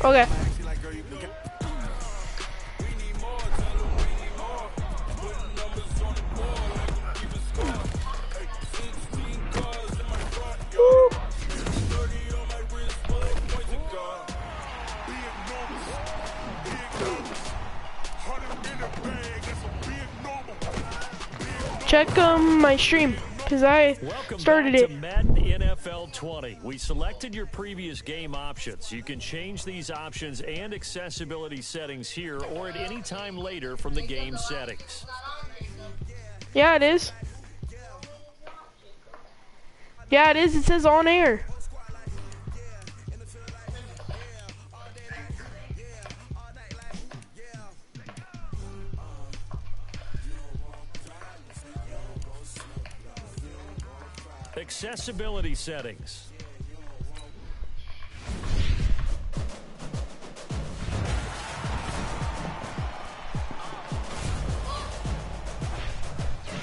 Okay. Woo. Check my stream, because I started it. Welcome back to Madden NFL 20. We selected your previous game options. You can change these options and accessibility settings here or at any time later from the game settings. Yeah, it is. Yeah, it is. It says on air. Accessibility settings.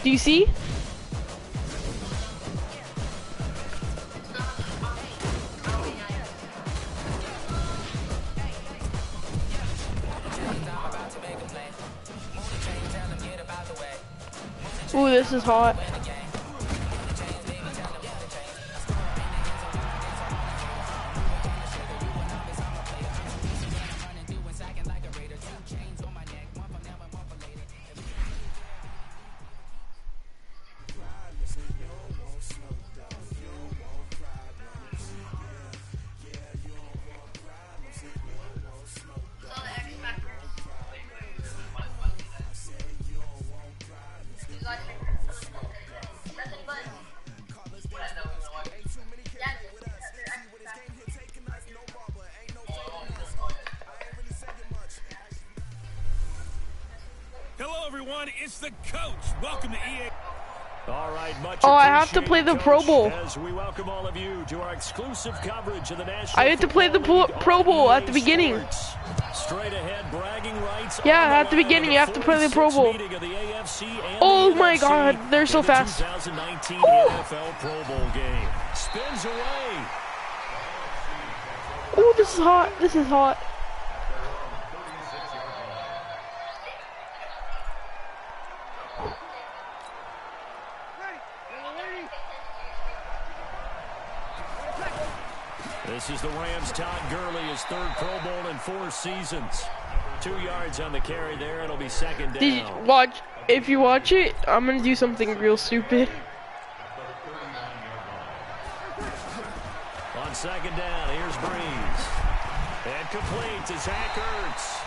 Do you see? Ooh, this is hot. Hello, everyone. It's the coach. Welcome to EA. All right, much I have to play the Pro Bowl. As we welcome all of you to our exclusive coverage of the National I have to play the Pro Bowl at the beginning. Straight ahead, bragging rights. Yeah, at the beginning, you have to play the Pro Bowl. Oh my God, they're so fast. 2019 NFL Pro Bowl game. Spins away. Oh, this is hot. This is hot. This is the Rams' Todd Gurley, his third Pro Bowl in 4 seasons. 2 yards on the carry there. It'll be second down. Did you watch? If you watch it, I'm gonna do something real stupid. On second down, here's Breeze. And complete to Zach Ertz.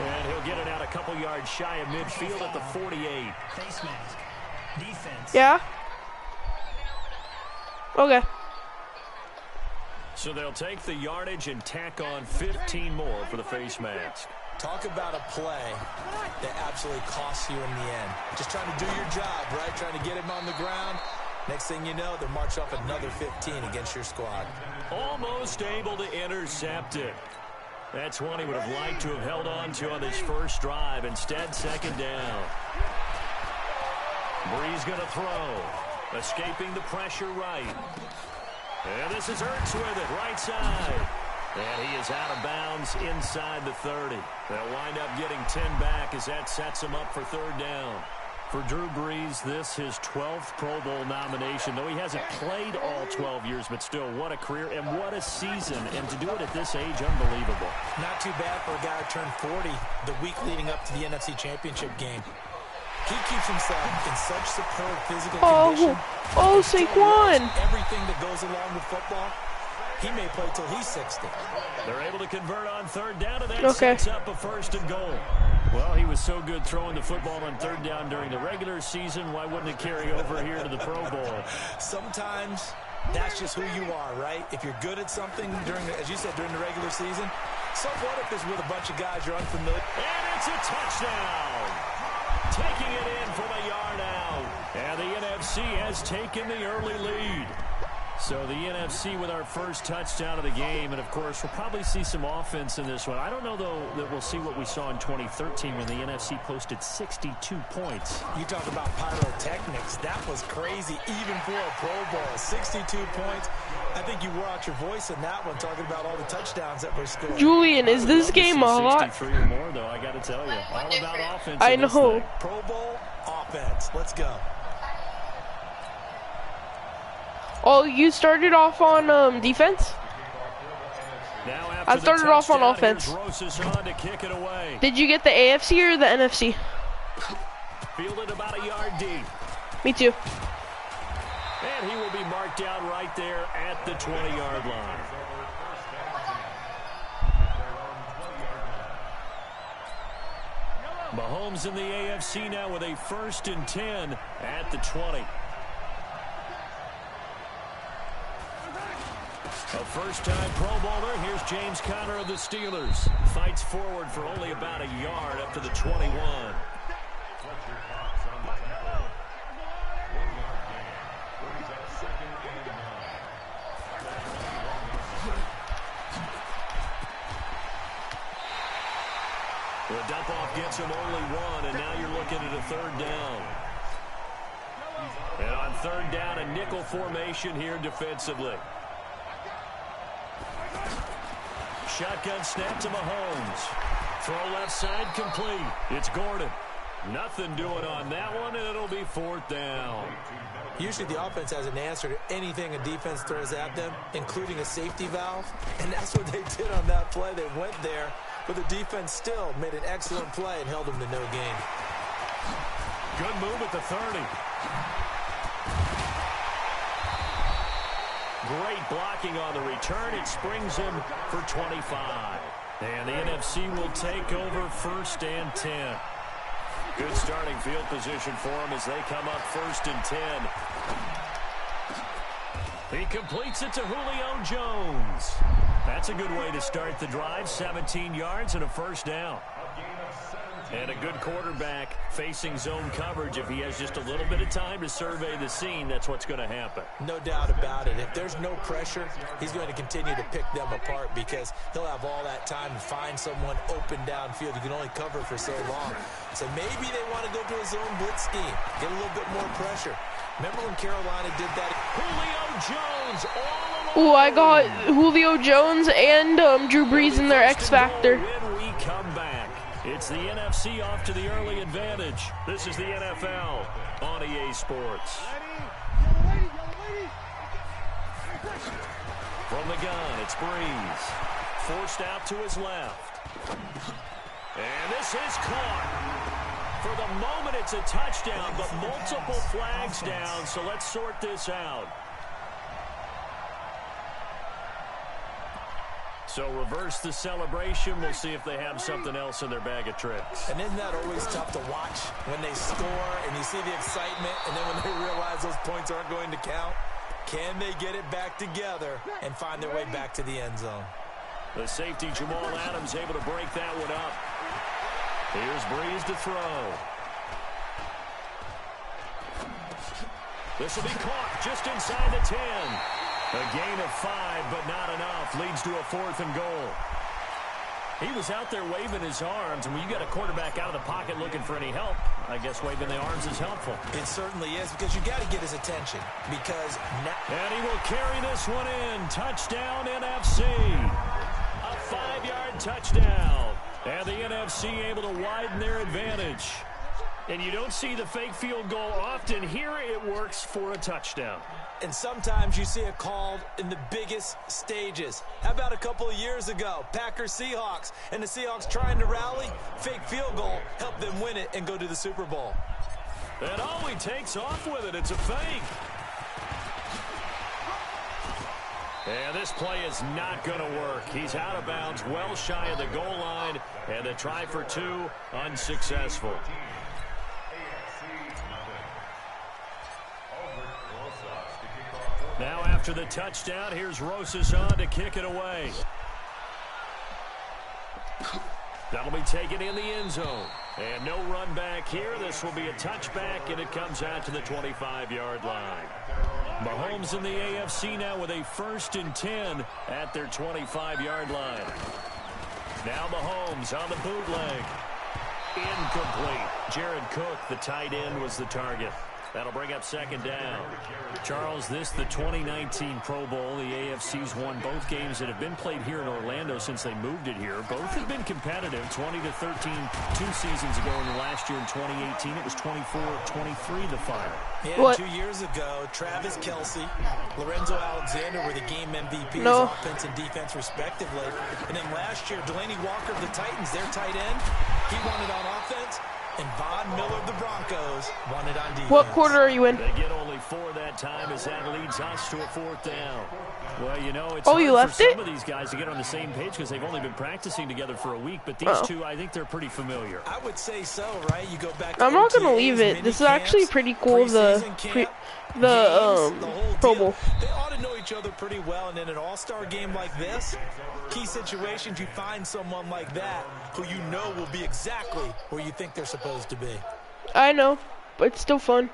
And he'll get it out a couple yards shy of midfield at the 48. Face mask. Defense. Yeah. Okay. So they'll take the yardage and tack on 15 more for the face mask. Talk about a play that absolutely costs you in the end. Just trying to do your job, right? Trying to get him on the ground. Next thing you know, they'll march off another 15 against your squad. Almost able to intercept it. That's one he would have liked to have held on to on his first drive. Instead, second down. Breeze going to throw. Escaping the pressure right. And this is Ertz with it, right side. And he is out of bounds inside the 30. They'll wind up getting 10 back as that sets him up for third down. For Drew Brees, this his 12th Pro Bowl nomination. Though he hasn't played all 12 years, but still, what a career and what a season. And to do it at this age, unbelievable. Not too bad for a guy who turned 40 the week leading up to the NFC Championship game. He keeps himself in such superb physical condition. Oh, Saquon! Everything that goes along with football, he may play till he's 60. They're able to convert on third down, and that sets up a first and goal. Well, he was so good throwing the football on third down during the regular season. Why wouldn't it carry over here to the Pro Bowl? Sometimes that's just who you are, right? If you're good at something during, as you said, during the regular season, so what if it's with a bunch of guys you're unfamiliar? And it's a touchdown. Taking it in from a yard out. And the NFC has taken the early lead. So the NFC with our first touchdown of the game, and of course we'll probably see some offense in this one. I don't know though that we'll see what we saw in 2013 when the NFC posted 62 points. You talk about pyrotechnics. That was crazy even for a Pro Bowl. 62 points. I think you wore out your voice in that one talking about all the touchdowns that were scored. Julian, is this game a lot? 63 or more though, I got to tell you. All about offense. I know. Pro Bowl offense. Let's go. Oh, you started off on defense? I started off on offense. Did you get the AFC or the NFC? Fielded about a yard deep. Me too. And he will be marked down right there at the 20-yard line. Mahomes in the AFC now with a 1st and 10 at the 20. A first-time Pro Bowler. Here's James Conner of the Steelers. Fights forward for only about a yard up to the 21. The dump-off gets him only one, and now you're looking at a 3rd down. And on 3rd down, a nickel formation here defensively. Shotgun snap to Mahomes. Throw left side complete. It's Gordon. Nothing doing on that one, and it'll be 4th down. Usually the offense has an answer to anything a defense throws at them, including a safety valve. And that's what they did on that play. They went there, but the defense still made an excellent play and held them to no gain. Good move at the 30. Great blocking on the return. It springs him for 25. And the NFC will take over 1st and 10. Good starting field position for him as they come up 1st and 10. He completes it to Julio Jones. That's a good way to start the drive. 17 yards and a 1st down. And a good quarterback facing zone coverage. If he has just a little bit of time to survey the scene, that's what's going to happen. No doubt about it. If there's no pressure, he's going to continue to pick them apart because he'll have all that time to find someone open downfield. You can only cover for so long. So maybe they want to go to a zone blitz scheme, get a little bit more pressure. Remember when Carolina did that? Julio Jones all alone. Oh, I got Julio Jones and Drew Brees in their X Factor. When we come back, it's the NFC off to the early advantage. This is the NFL on EA Sports. From the gun, it's Brees. Forced out to his left. And this is caught. For the moment, it's a touchdown, but multiple flags down, so let's sort this out. So reverse the celebration. We'll see if they have something else in their bag of tricks. And isn't that always tough to watch when they score and you see the excitement and then when they realize those points aren't going to count? Can they get it back together and find their way back to the end zone? The safety Jamal Adams able to break that one up. Here's Brees to throw. This will be caught just inside the 10. A gain of 5, but not enough. Leads to a 4th and goal. He was out there waving his arms, and when you got a quarterback out of the pocket looking for any help, I guess waving the arms is helpful. It certainly is, because you got to get his attention. Because now, and he will carry this one in. Touchdown, NFC. A 5-yard touchdown. And the NFC able to widen their advantage. And you don't see the fake field goal often. Here it works for a touchdown. And sometimes you see it called in the biggest stages. How about a couple of years ago, Packers-Seahawks, and the Seahawks trying to rally, fake field goal, help them win it and go to the Super Bowl. And oh, he takes off with it. It's a fake. And this play is not going to work. He's out of bounds, well shy of the goal line, and the try for 2 unsuccessful. Now after the touchdown, here's Rosas on to kick it away. That'll be taken in the end zone. And no run back here. This will be a touchback, and it comes out to the 25-yard line. Mahomes in the AFC now with a 1st and 10 at their 25-yard line. Now Mahomes on the bootleg. Incomplete. Jared Cook, the tight end, was the target. That'll bring up 2nd down. Charles, this the 2019 Pro Bowl. The AFC's won both games that have been played here in Orlando since they moved it here. Both have been competitive, 20-13 2 seasons ago, and last year in 2018 it was 24-23 the final. Yeah, 2 years ago, Travis Kelce, Lorenzo Alexander were the game MVPs, offense and defense respectively. And then last year, Delaney Walker of the Titans, their tight end, he won it on offense. And Von Miller of the Broncos won it on defense. What quarter are you in? They get only 4 that time as that leads us to a 4th down. Well, you know, it's you hard left for it? some of these guys to get on the same page because they've only been practicing together for a week. But these two, I think they're pretty familiar. I would say so, right? You go back to I'm not going to OTAs, leave it. This is mini actually camps, pretty cool, the Pro Bowl. They ought to know each other pretty well, and in an all-star game like this, key situations, you find someone like that who you know will be exactly where you think they're supposed to be. I know, but it's still fun.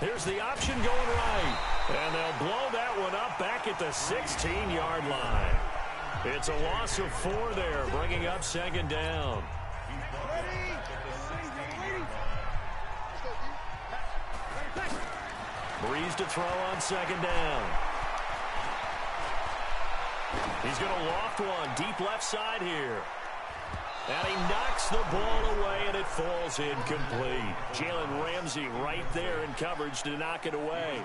Here's the option going right. And they'll blow that one up back at the 16-yard line. It's a loss of 4 there, bringing up 2nd down. Breeze to throw on 2nd down. He's going to loft one deep left side here. And he knocks the ball away, and it falls incomplete. Jalen Ramsey right there in coverage to knock it away.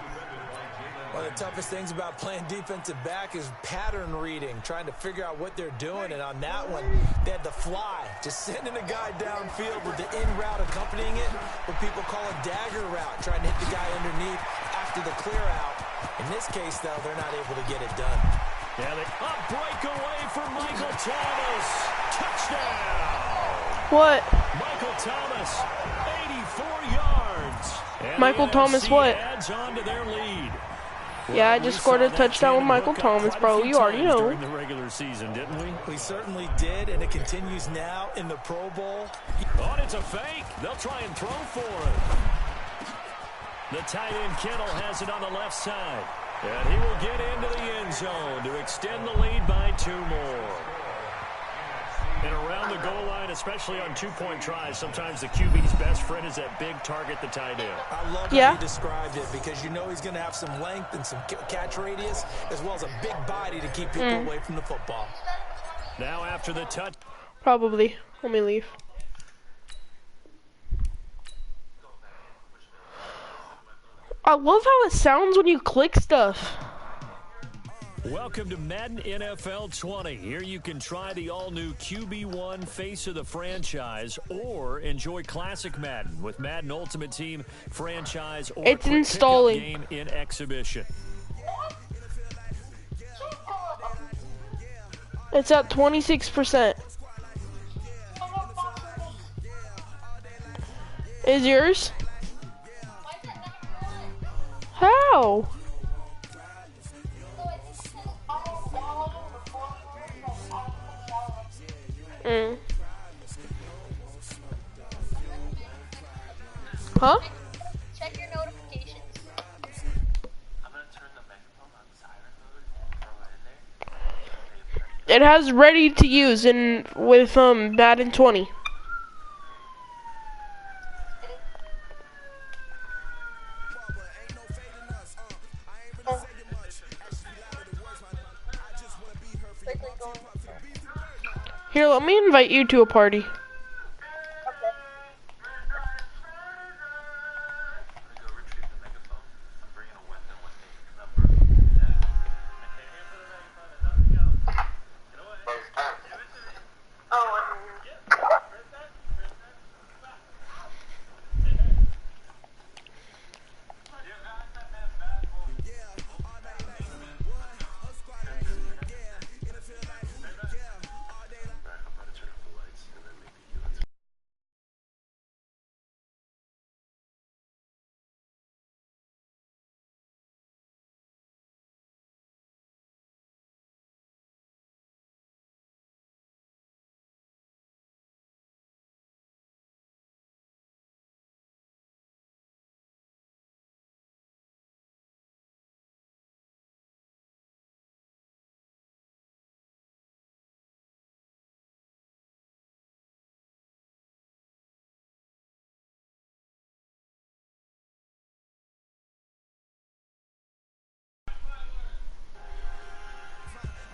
One of the toughest things about playing defensive back is pattern reading, trying to figure out what they're doing. And on that one, they had the fly, just sending a guy downfield with the in route accompanying it, what people call a dagger route, trying to hit the guy underneath after the clear out. In this case, though, they're not able to get it done. Yeah, a breakaway for Michael Thomas. Touchdown. What? Michael Thomas, 84 yards. And Michael Thomas what? Adds on to their lead. Yeah, I just scored a touchdown with Michael Thomas, bro. You already know. During the regular season, didn't we? We certainly did, and it continues now in the Pro Bowl. Oh, it's a fake. They'll try and throw for it. The tight end Kittle has it on the left side. And he will get into the end zone to extend the lead by 2 more. And around the goal line, especially on 2-point tries, sometimes the QB's best friend is that big target, the tight end. I love how you described it because you know he's going to have some length and some catch radius as well as a big body to keep people away from the football. Now after the touch. Probably. Let me leave. I love how it sounds when you click stuff. Welcome to Madden NFL 20. Here you can try the all-new QB1 face of the franchise or enjoy classic Madden with Madden Ultimate Team franchise or it's installing game in exhibition. It's at 26%. Is yours? How? Huh? Check your notifications. I'm gonna turn the microphone on silent mode and throw it in there. It has ready to use in with Madden 20. Here, let me invite you to a party.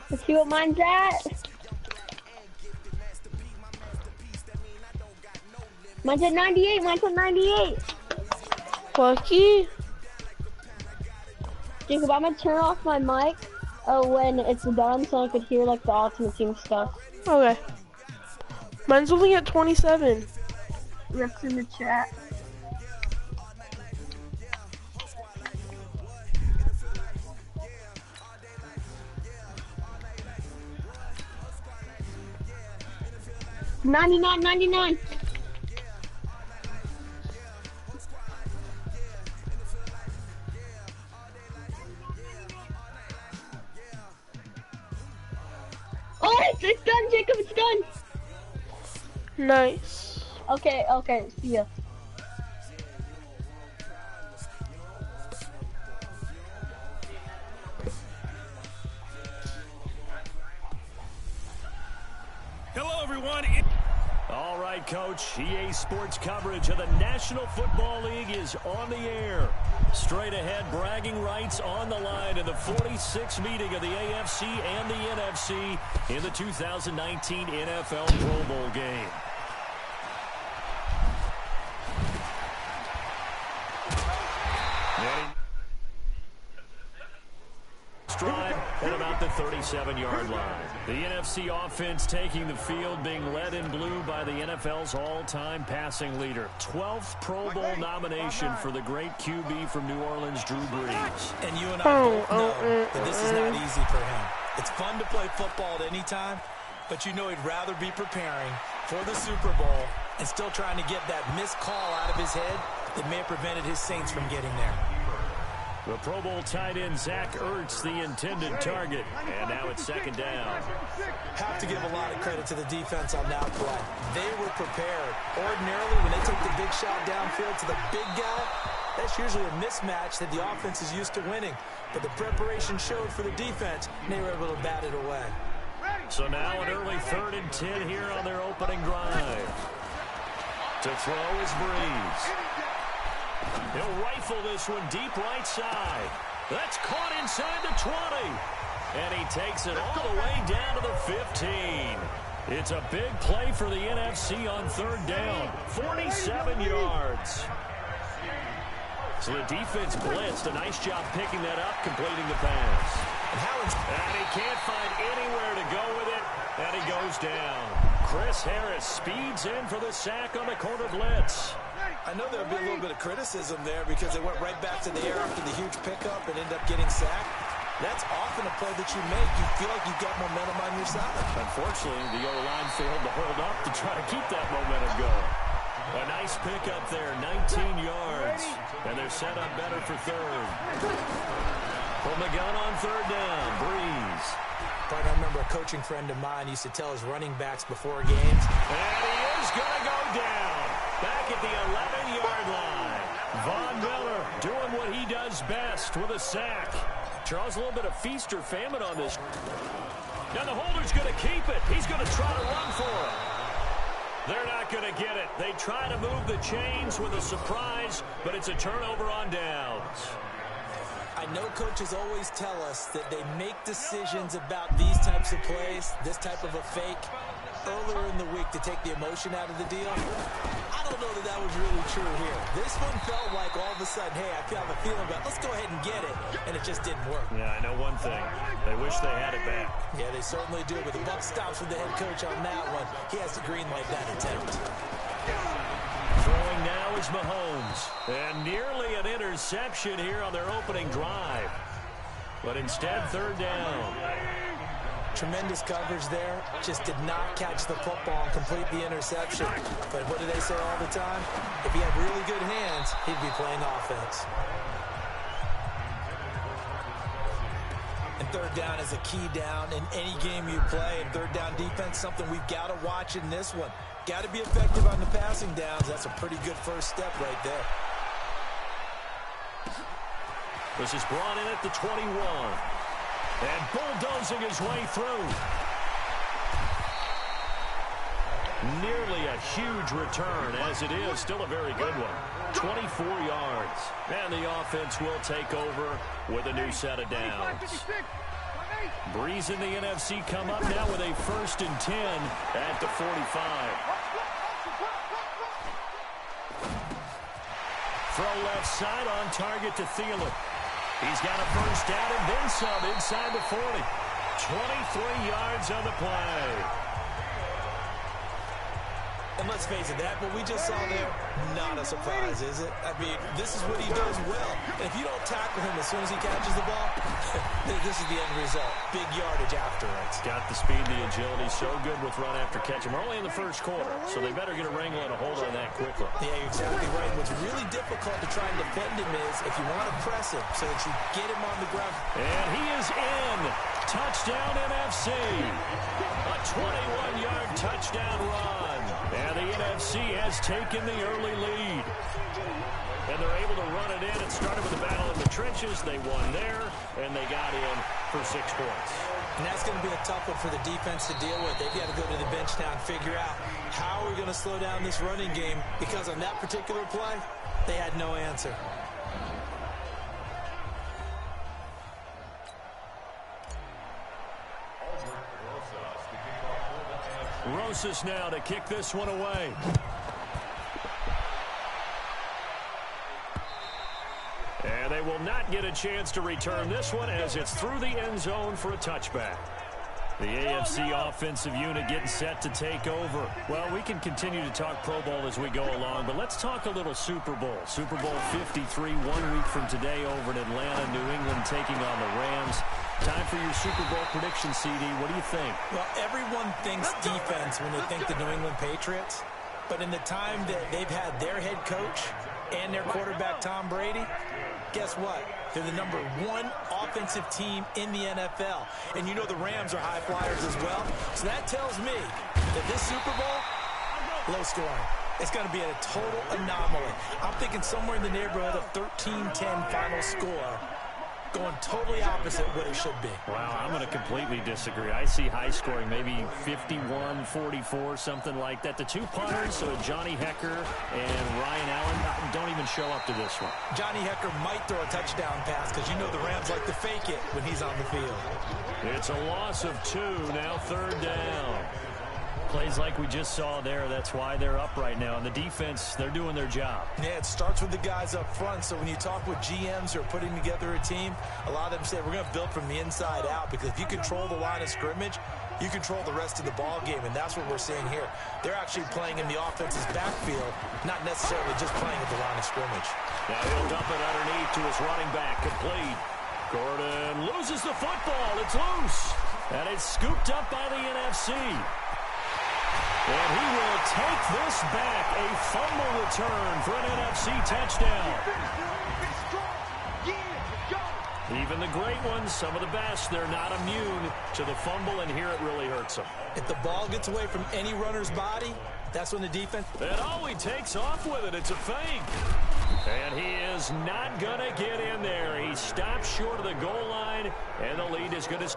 Let's see what mine's at. Mine's at 98. Mine's at 98. Lucky. Jacob, I'm gonna turn off my mic when it's done so I could hear like the Ultimate Team stuff. Okay. Mine's only at 27. Rips in the chat. $99.99. Oh, it's done, Jacob. It's done. Nice. Okay. See ya. Hello, everyone. All right, Coach. EA Sports coverage of the National Football League is on the air. Straight ahead, bragging rights on the line in the 46th meeting of the AFC and the NFC in the 2019 NFL Pro Bowl game. Stride at about the 37-yard line. The NFC offense taking the field, being led in blue by the NFL's all-time passing leader. 12th Pro Bowl nomination for the great QB from New Orleans, Drew Brees. And you and I both know that this is not easy for him. It's fun to play football at any time, but you know he'd rather be preparing for the Super Bowl and still trying to get that missed call out of his head that may have prevented his Saints from getting there. The Pro Bowl tight end Zach Ertz, the intended target. And now it's second down. Have to give a lot of credit to the defense on that play. They were prepared. Ordinarily, when they take the big shot downfield to the big guy, that's usually a mismatch that the offense is used to winning. But the preparation showed for the defense, and they were able to bat it away. So now an early 3rd and 10 here on their opening drive. To throw is Brees. He'll rifle this one deep right side. That's caught inside the 20. And he takes it all the way down to the 15. It's a big play for the NFC on 3rd down. 47 yards. So the defense blitzed. A nice job picking that up, completing the pass. And he can't find anywhere to go with it. And he goes down. Chris Harris speeds in for the sack on the corner blitz. I know there'll be a little bit of criticism there because they went right back to the air after the huge pickup and ended up getting sacked. That's often a play that you make. You feel like you've got momentum on your side. Unfortunately, the O-line failed to hold up to try to keep that momentum going. A nice pickup there, 19 yards. And they're set up better for 3rd. From the gun on 3rd down, Brees. I remember a coaching friend of mine used to tell his running backs before games. And he is going to go down. Back at the 11-yard line. Von Miller doing what he does best with a sack. Charles, a little bit of feast or famine on this. Now the holder's going to keep it. He's going to try to run for it. They're not going to get it. They try to move the chains with a surprise, but it's a turnover on downs. I know coaches always tell us that they make decisions about these types of plays, this type of a fake, earlier in the week to take the emotion out of the deal. I don't know that that was really true here. This one felt like all of a sudden, hey, I have a feeling about let's go ahead and get it, and it just didn't work. Yeah, I know one thing. They wish they had it back. Yeah, they certainly do, but the buck stops with the head coach on that one. He has to green light that attempt. Throwing now is Mahomes. And nearly an interception here on their opening drive. But instead, 3rd down. Tremendous coverage there. Just did not catch the football and complete the interception. But what do they say all the time? If he had really good hands, he'd be playing offense. And 3rd down is a key down in any game you play. And 3rd down defense, something we've got to watch in this one. Got to be effective on the passing downs. That's a pretty good first step right there. This is brought in at the 21. And bulldozing his way through. Nearly a huge return, as it is still a very good one. 24 yards. And the offense will take over with a new set of downs. Breeze in the NFC come up now with a 1st and 10 at the 45. Throw left side on target to Thielen. He's got a 1st down and then some inside the 40. 23 yards on the play. And let's face it, that what we just saw there, not a surprise, is it? I mean, this is what he does well. And if you don't tackle him as soon as he catches the ball, this is the end result. Big yardage afterwards. Got the speed, the agility, so good with run after catch. And we're only in the 1st quarter, so they better get a wrangle and a hold on that quickly. Yeah, you're exactly right. What's really difficult to try and defend him is if you want to press him so that you get him on the ground. And he is in. Touchdown NFC. A 21-yard touchdown run. And the NFC has taken the early lead. And they're able to run it in. It started with a battle in the trenches. They won there, and they got in for 6 points. And that's going to be a tough one for the defense to deal with. They've got to go to the bench now and figure out how we're going to slow down this running game, because on that particular play, they had no answer. Rosas now to kick this one away. And they will not get a chance to return this one as it's through the end zone for a touchback. The AFC offensive unit getting set to take over. Well, we can continue to talk Pro Bowl as we go along, but let's talk a little Super Bowl. Super Bowl 53, 1 week from today over in Atlanta, New England taking on the Rams. Time for your Super Bowl prediction, CD. What do you think? Well, everyone thinks defense when they think the New England Patriots, but in the time that they've had their head coach and their quarterback, Tom Brady, guess what? They're the #1 offensive team in the NFL. And you know the Rams are high flyers as well. So that tells me that this Super Bowl, low scoring. It's going to be a total anomaly. I'm thinking somewhere in the neighborhood of 13-10 final score. Going totally opposite what it should be. Wow, I'm going to completely disagree. I see high scoring, maybe 51-44, something like that. The 2 punters, so Johnny Hecker and Ryan Allen, don't even show up to this one. Johnny Hecker might throw a touchdown pass because you know the Rams like to fake it when he's on the field. It's a loss of 2, now 3rd down. Plays like we just saw there, that's why they're up right now. And the defense, they're doing their job. Yeah, it starts with the guys up front. So when you talk with GMs who are putting together a team, a lot of them say we're going to build from the inside out, because if you control the line of scrimmage, you control the rest of the ball game, and that's what we're seeing here. They're actually playing in the offense's backfield, not necessarily just playing at the line of scrimmage. Now he'll dump it underneath to his running back, complete. Gordon loses the football. It's loose. And it's scooped up by the NFC. And he will take this back. A fumble return for an NFC touchdown. Even the great ones, some of the best, they're not immune to the fumble, and here it really hurts them. If the ball gets away from any runner's body, that's when the defense... And he takes off with it. It's a fake. And he is not going to get in there. He stops short of the goal line, and the lead is going to...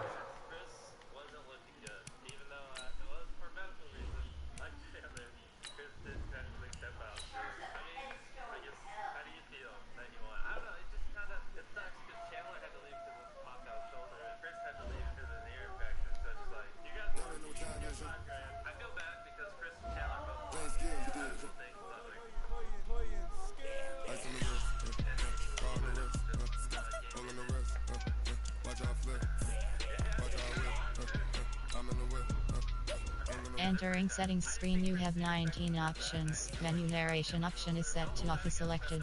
Entering settings screen, you have 19 options. Menu narration option is set to off is selected.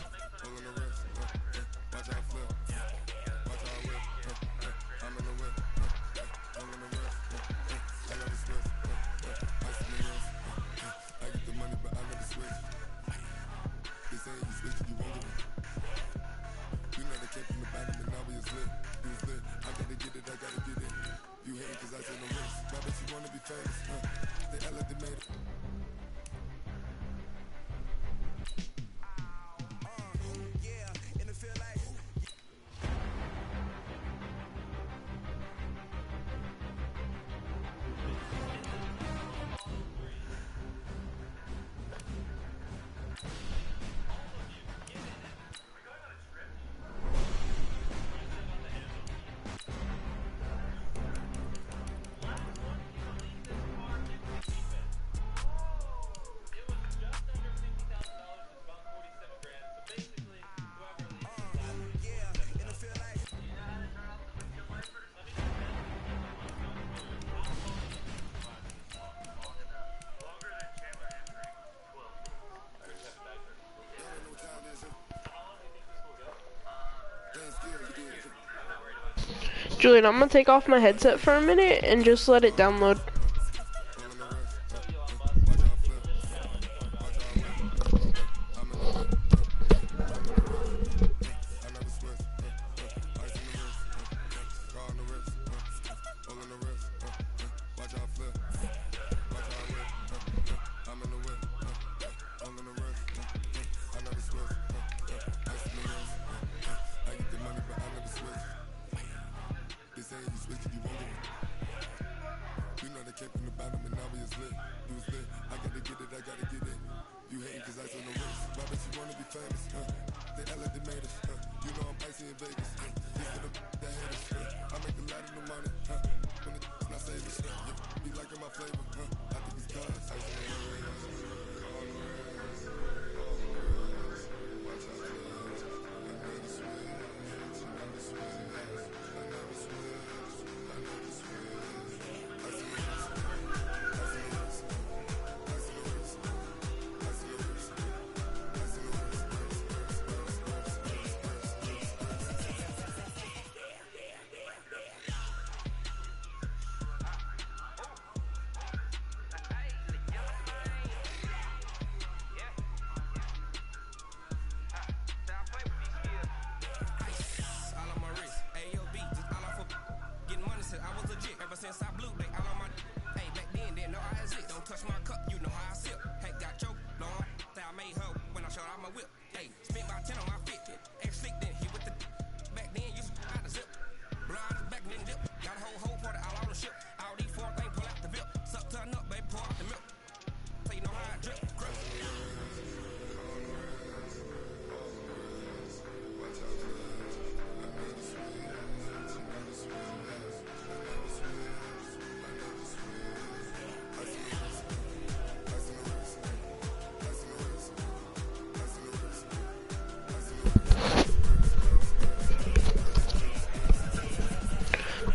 Julian, I'm gonna take off my headset for a minute and just let it download.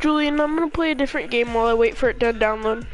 Julian, I'm gonna play a different game while I wait for it to download.